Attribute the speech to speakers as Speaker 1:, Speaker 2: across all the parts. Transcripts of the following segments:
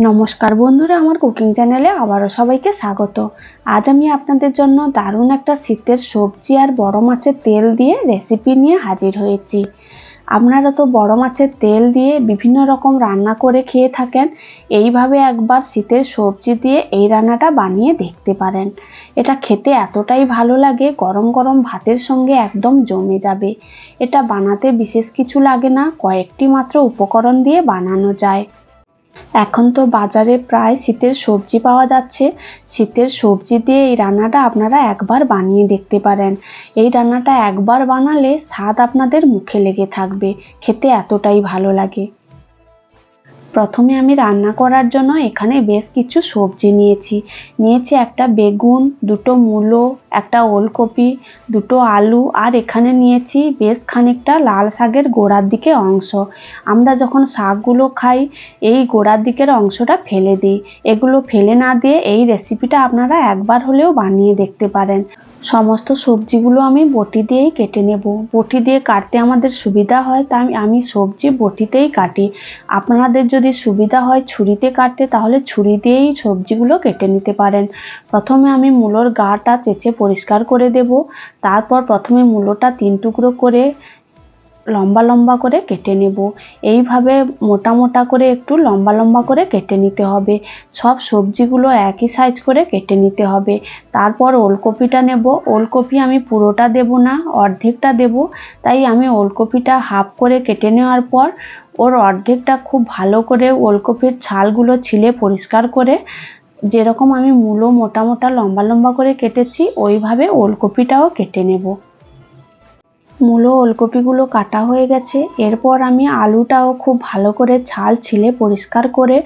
Speaker 1: নমস্কার বন্ধুরা, আমার কুকিং চ্যানেলে আবারও সবাইকে স্বাগত। আজ আমি আপনাদের জন্য দারুণ একটা শীতের সবজি আর বড় মাছের তেল দিয়ে রেসিপি নিয়ে হাজির হয়েছি। আপনারা তো বড় মাছের তেল দিয়ে বিভিন্ন রকম রান্না করে খেয়ে থাকেন। এইভাবে একবার শীতের সবজি দিয়ে এই রান্নাটা বানিয়ে দেখতে পারেন। এটা খেতে এতটাই ভালো লাগে, গরম গরম ভাতের সঙ্গে একদম জমে যাবে। এটা বানাতে বিশেষ কিছু লাগে না, কয়েকটি মাত্র উপকরণ দিয়ে বানানো যায়। এখন তো বাজারে প্রায় শীতের সবজি পাওয়া যাচ্ছে। শীতের সবজি দিয়ে এই রান্নাটা আপনারা একবার বানিয়ে দেখতে পারেন। এই রান্নাটা একবার বানালে স্বাদ আপনাদের মুখে লেগে থাকবে, খেতে এতটাই ভালো লাগে। প্রথমে আমি রান্না করার জন্য এখানে বেশ কিছু সবজি নিয়েছি একটা বেগুন, দুটো মূলো, একটা ওলকপি, দুটো আলু, আর এখানে নিয়েছি বেশ খানিকটা লাল শাকের গোড়ার দিকে অংশ। আমরা যখন শাকগুলো খাই এই গোড়ার দিকের অংশটা ফেলে দিই। এগুলো ফেলে না দিয়ে এই রেসিপিটা আপনারা একবার হলেও বানিয়ে দেখতে পারেন। সমস্ত সবজিগুলো আমি বটি দিয়েই কেটে নেব। বটি দিয়ে কাটতে আমাদের সুবিধা হয়, তাই আমি সবজি বটিতেই কাটি। আপনাদের যদি সুবিধা হয় ছুরিতে কাটতে, তাহলে ছুরি দিয়েই সবজিগুলো কেটে নিতে পারেন। প্রথমে আমি মূলোর গাটা চেঁচে পরিষ্কার করে দেব। তারপর প্রথমে মূলোটা 3 টুকরো করে লম্বা লম্বা করে কেটে নেব। এইভাবে মোটা মোটা করে একটু লম্বা লম্বা করে কেটে নিতে হবে। সব সবজিগুলো একই সাইজ করে কেটে নিতে হবে। তারপর ওলকপিটা নেব। ওলকপি আমি পুরোটা দেব না, অর্ধেকটা দেব। তাই আমি ওলকপিটা হাফ করে কেটে নেওয়ার পর ওর অর্ধেকটা খুব ভালো করে ওলকপির ছালগুলো ছিলে পরিষ্কার করে, যেরকম আমি মূলো মোটা মোটা লম্বা লম্বা করে কেটেছি ওইভাবে ওলকপিটাও কেটে নেব। মূলো ওলকপিগুলো কাটা হয়ে গেছে। এরপর আমি আলুটাও খুব ভালো করে ছাল ছিলে পরিষ্কার করে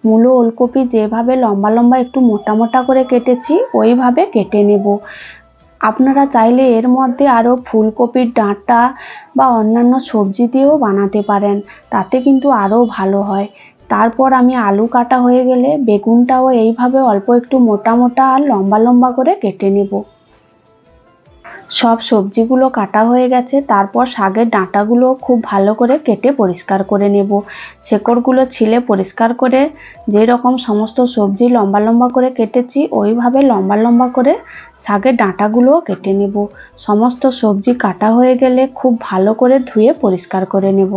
Speaker 1: মূলো ওলকপি যেভাবে লম্বা লম্বা একটু মোটা মোটা করে কেটেছি ওইভাবে কেটে নেব। আপনারা চাইলে এর মধ্যে আরও ফুলকপির ডাঁটা বা অন্যান্য সবজি দিয়েও বানাতে পারেন, তাতে কিন্তু আরও ভালো হয়। তারপর আমি আলু কাটা হয়ে গেলে বেগুনটাও এইভাবে অল্প একটু মোটা মোটা আর লম্বা লম্বা করে কেটে নেব। সব সবজিগুলো কাটা হয়ে গেছে। তারপর শাকের ডাঁটাগুলো খুব ভালো করে কেটে পরিষ্কার করে নেব। শেকড়গুলো ছিলে পরিষ্কার করে যেরকম সমস্ত সবজি লম্বা লম্বা করে কেটেছি ওইভাবে লম্বা লম্বা করে শাকের ডাঁটাগুলোও কেটে নেব। সমস্ত সবজি কাটা হয়ে গেলে খুব ভালো করে ধুয়ে পরিষ্কার করে নেব।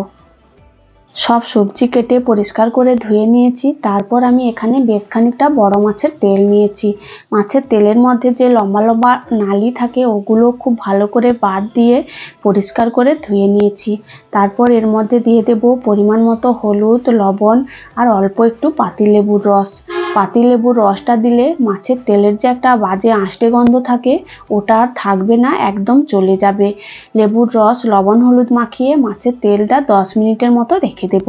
Speaker 1: সব সবজি কেটে পরিষ্কার করে ধুয়ে নিয়েছি। তারপর আমি এখানে বেশ খানিকটা বড় মাছের তেল নিয়েছি। মাছের তেলের মধ্যে যে লম্বা লম্বা নালি থাকে ওগুলো খুব ভালো করে বাদ দিয়ে পরিষ্কার করে ধুয়ে নিয়েছি। তারপর এর মধ্যে দিয়ে দেব পরিমাণ মতো হলুদ, লবণ আর অল্প একটু পাতিলেবুর রস। পাতিলেবুর রসটা দিলে মাছের তেলের যে একটা বাজে আঁশটে গন্ধ থাকে ওটা আর থাকবে না, একদম চলে যাবে। লেবুর রস, লবণ, হলুদ মাখিয়ে মাছের তেলটা 10 মিনিটের মতো রেখে দেব।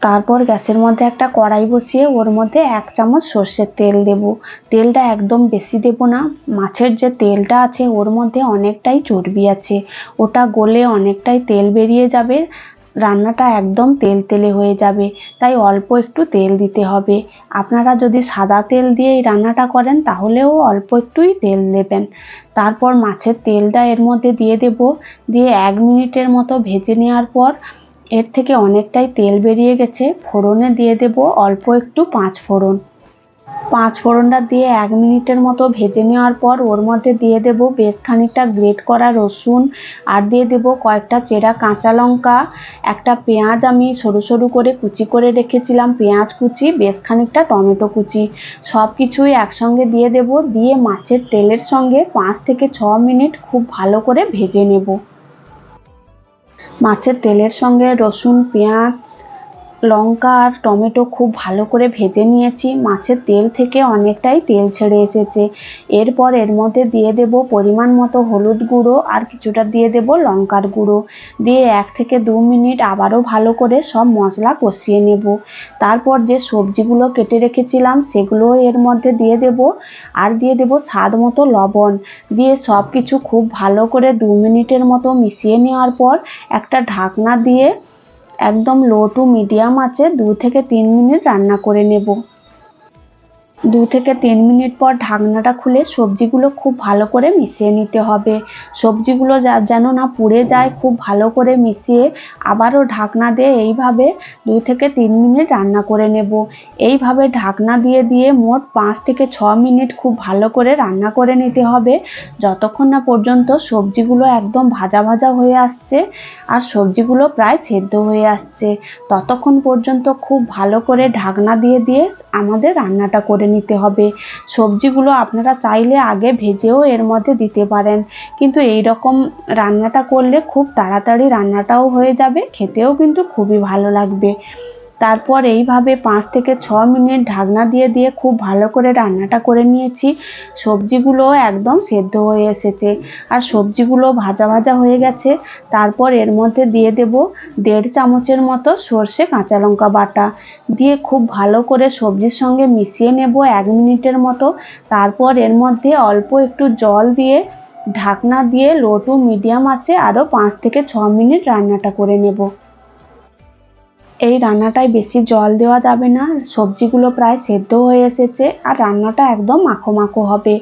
Speaker 1: তারপর গ্যাসের মধ্যে একটা কড়াই বসিয়ে ওর মধ্যে 1 চামচ সর্ষের তেল দেব। তেলটা একদম বেশি দেব না, মাছের যে তেলটা আছে ওর মধ্যে অনেকটাই চর্বি আছে, ওটা গলে অনেকটাই তেল বেরিয়ে যাবে, রান্নাটা একদম তেলতেলে হয়ে যাবে। তাই অল্প একটু তেল দিতে হবে। আপনারা যদি সাদা তেল দিয়ে এই রান্নাটা করেন তাহলেও অল্প একটুই তেল দেবেন। তারপর মাছের তেলটা এর মধ্যে দিয়ে দেব। দিয়ে 1 মিনিটের মতো ভেজে নেওয়ার পর এর থেকে অনেকটাই তেল বেরিয়ে গেছে। ফোড়নে দিয়ে দেব অল্প একটু 5 ফোড়ন। 5 ফোড়নটা দিয়ে 1 মিনিটের মতো ভেজে নেওয়ার পর ওর মধ্যে দিয়ে দেব বেশ খানিকটা গ্রেট করা রসুন, আর দিয়ে দেব কয়েকটা চেরা কাঁচা লঙ্কা, একটা পেঁয়াজ আমি সরু সরু করে কুচি করে রেখেছিলাম, পেঁয়াজ কুচি, বেশ খানিকটা টমেটো কুচি। সব কিছুই একসঙ্গে দিয়ে দেব। দিয়ে মাছের তেলের সঙ্গে 5 থেকে 6 মিনিট খুব ভালো করে ভেজে নেব। মাছের তেলের সঙ্গে রসুন, পেঁয়াজ, লঙ্কা আর টমেটো খুব ভালো করে ভেজে নিয়েছি। মাছের তেল থেকে অনেকটাই তেল ছেড়ে এসেছে। এরপর এর মধ্যে দিয়ে দেব পরিমাণ মতো হলুদ গুঁড়ো আর কিছুটা দিয়ে দেব লঙ্কার গুঁড়ো। দিয়ে 1 থেকে 2 মিনিট আবারও ভালো করে সব মশলা কষিয়ে নেব। তারপর যে সবজিগুলো কেটে রেখেছিলাম সেগুলো এর মধ্যে দিয়ে দেব, আর দিয়ে দেব স্বাদ মতো লবণ। দিয়ে সব কিছু খুব ভালো করে 2 মিনিটের মতো মিশিয়ে নেওয়ার পর একটা ঢাকনা দিয়ে একদম লো টু মিডিয়াম আঁচে 2 থেকে 3 মিনিট রান্না করে নেব। 2 থেকে 3 মিনিট পর ঢাকনাটা খুলে সবজিগুলো খুব ভালো করে মিশিয়ে নিতে হবে। সবজিগুলো যেন না পুড়ে যায়, খুব ভালো করে মিশিয়ে আবারও ঢাকনা দিয়ে এইভাবে 2 থেকে 3 মিনিট রান্না করে নেব। এইভাবে ঢাকনা দিয়ে দিয়ে মোট 5 থেকে 6 মিনিট খুব ভালো করে রান্না করে নিতে হবে, যতক্ষণ না পর্যন্ত সবজিগুলো একদম ভাজা ভাজা হয়ে আসছে আর সবজিগুলো প্রায় সেদ্ধ হয়ে আসছে। ততক্ষণ পর্যন্ত খুব ভালো করে ঢাকনা দিয়ে দিয়ে আমাদের রান্নাটা করে নিতে হবে। সবজিগুলো আপনারা চাইলে আগে ভেজেও এর মধ্যে দিতে পারেন, কিন্তু এই রকম রান্নাটা করলে খুব তাড়াতাড়ি রান্নাটাও হয়ে যাবে, খেতেও কিন্তু খুবই ভালো লাগবে। তারপর এইভাবে 5 থেকে 6 মিনিট ঢাকনা দিয়ে দিয়ে খুব ভালো করে রান্নাটা করে নিয়েছি। সবজিগুলো একদম সেদ্ধ হয়ে এসেছে আর সবজিগুলো ভাজা ভাজা হয়ে গেছে। তারপর এর মধ্যে দিয়ে দেব 1.5 চামচের মতো সর্ষে কাঁচা লঙ্কা বাটা দিয়ে খুব ভালো করে সবজির সঙ্গে মিশিয়ে নেব 1 মিনিটের মতো। তারপর এর মধ্যে অল্প একটু জল দিয়ে ঢাকনা দিয়ে লো টু মিডিয়াম আঁচে আরও 5 থেকে 6 মিনিট রান্নাটা করে নেব। এই রান্নাটায় বেশি জল দেওয়া যাবে না, সবজিগুলো প্রায় সেদ্ধ হয়ে এসেছে আর রান্নাটা একদম মাখো মাখো হবে,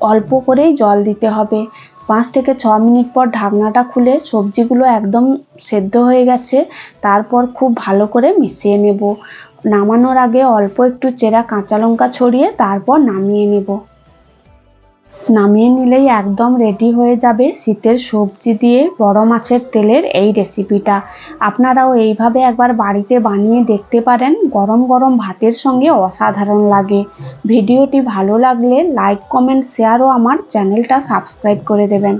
Speaker 1: অল্প করেই জল দিতে হবে। 5 থেকে 6 মিনিট পর ঢাকনাটা খুলে সবজিগুলো একদম সেদ্ধ হয়ে গেছে। তারপর খুব ভালো করে মিশিয়ে নেব। নামানোর আগে অল্প একটু চেরা কাঁচা লঙ্কা ছড়িয়ে তারপর নামিয়ে নেব। নামিয়ে নিলেই একদম রেডি হয়ে যাবে শীতের সবজি দিয়ে বড় মাছের তেলের এই রেসিপিটা। আপনারাও এইভাবে একবার বাড়িতে বানিয়ে দেখতে পারেন, গরম গরম ভাতের সঙ্গে অসাধারণ লাগে। ভিডিওটি ভালো লাগলে লাইক, কমেন্ট, শেয়ার ও আমার চ্যানেলটা সাবস্ক্রাইব করে দেবেন।